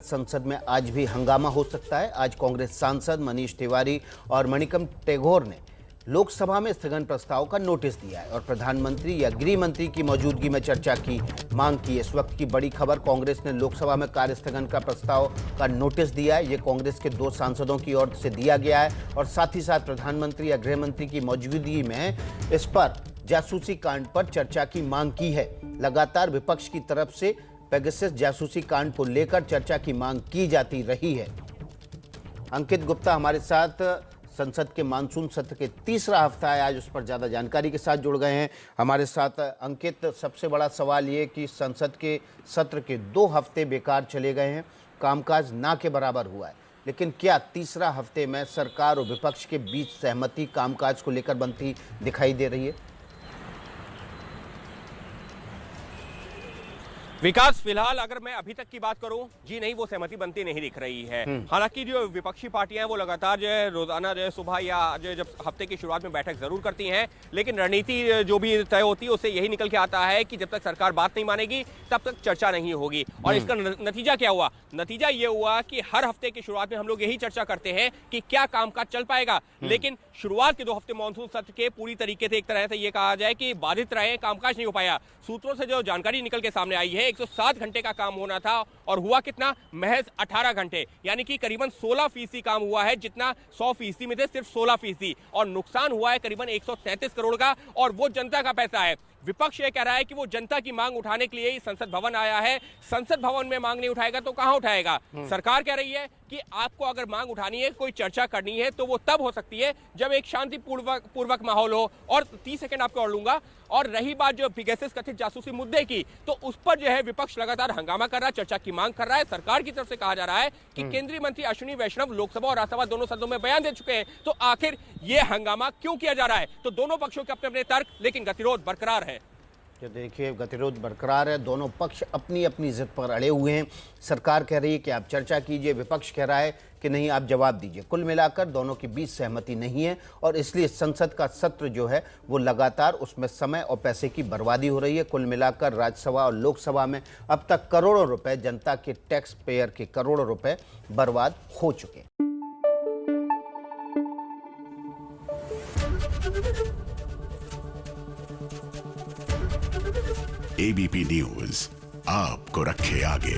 संसद में आज भी हंगामा हो सकता है। आज कांग्रेस सांसद मनीष तिवारी और मणिकम टेगोर ने लोकसभा में स्थगन प्रस्ताव का नोटिस दिया है और प्रधानमंत्री या गृह मंत्री की मौजूदगी में चर्चा की मांग की। इस वक्त की बड़ी खबर, कांग्रेस ने लोकसभा में कार्य स्थगन का प्रस्ताव का नोटिस दिया है। ये कांग्रेस के 2 सांसदों की ओर से दिया गया है और साथ ही साथ प्रधानमंत्री या गृह मंत्री की मौजूदगी में इस पर जासूसी कांड पर चर्चा की मांग की है। लगातार विपक्ष की तरफ से पेगासस जासूसी कांड को लेकर चर्चा की मांग की जाती रही है। अंकित गुप्ता हमारे साथ संसद के मानसून सत्र के तीसरा हफ्ता है, आज उस पर ज़्यादा जानकारी के साथ जुड़ गए हैं हमारे साथ। अंकित, सबसे बड़ा सवाल ये कि संसद के सत्र के 2 हफ्ते बेकार चले गए हैं, कामकाज ना के बराबर हुआ है, लेकिन क्या तीसरा हफ्ते में सरकार और विपक्ष के बीच सहमति कामकाज को लेकर बनती दिखाई दे रही है? विकास, फिलहाल अगर मैं अभी तक की बात करूं, जी नहीं, वो सहमति बनती नहीं दिख रही है। हालांकि जो विपक्षी पार्टियां हैं वो लगातार जो है रोजाना जो है सुबह या जो जब हफ्ते की शुरुआत में बैठक जरूर करती हैं, लेकिन रणनीति जो भी तय होती है उससे यही निकल के आता है कि जब तक सरकार बात नहीं मानेगी तब तक चर्चा नहीं होगी। और इसका नतीजा क्या हुआ? नतीजा ये हुआ कि हर हफ्ते की शुरुआत में हम लोग यही चर्चा करते हैं कि क्या कामकाज चल पाएगा, लेकिन शुरुआत के 2 हफ्ते मानसून सत्र के पूरी तरीके से एक तरह से ये कहा जाए कि बाधित रहे, कामकाज नहीं हो पाया। सूत्रों से जो जानकारी निकल के सामने आई है, 107 घंटे का काम होना था और हुआ कितना? महज 18 घंटे, यानी कि करीबन 16% काम हुआ है, जितना 100% में थे सिर्फ 16%, और नुकसान हुआ है करीबन 133 करोड़ का, और वो जनता का पैसा है। विपक्ष ये कह रहा है कि वो जनता की मांग उठाने के लिए ही संसद भवन आया है, संसद भवन में मांग नहीं उठाएगा तो कहां उठाएगा? सरकार कह रही है कि आपको अगर मांग उठानी है, कोई चर्चा करनी है, तो वो तब हो सकती है जब एक शांतिपूर्वक माहौल हो। और 30 सेकंड आपको और लूंगा। और रही बात जो पेगासस कथित जासूसी मुद्दे की, तो उस पर जो है विपक्ष लगातार हंगामा कर रहा है, चर्चा की मांग कर रहा है। सरकार की तरफ से कहा जा रहा है कि केंद्रीय मंत्री अश्विनी वैष्णव लोकसभा और राज्यसभा दोनों सदनों में बयान दे चुके हैं, तो आखिर ये हंगामा क्यों किया जा रहा है? तो दोनों पक्षों के अपने अपने तर्क, लेकिन गतिरोध बरकरार है। जो देखिए, गतिरोध बरकरार है, दोनों पक्ष अपनी अपनी जिद पर अड़े हुए हैं। सरकार कह रही है कि आप चर्चा कीजिए, विपक्ष कह रहा है कि नहीं, आप जवाब दीजिए। कुल मिलाकर दोनों के बीच सहमति नहीं है और इसलिए संसद का सत्र जो है वो लगातार उसमें समय और पैसे की बर्बादी हो रही है। कुल मिलाकर राज्यसभा और लोकसभा में अब तक करोड़ों रुपए, जनता के टैक्स पेयर के करोड़ों रुपए बर्बाद हो चुके हैं। एबीपी न्यूज आपको रखे आगे।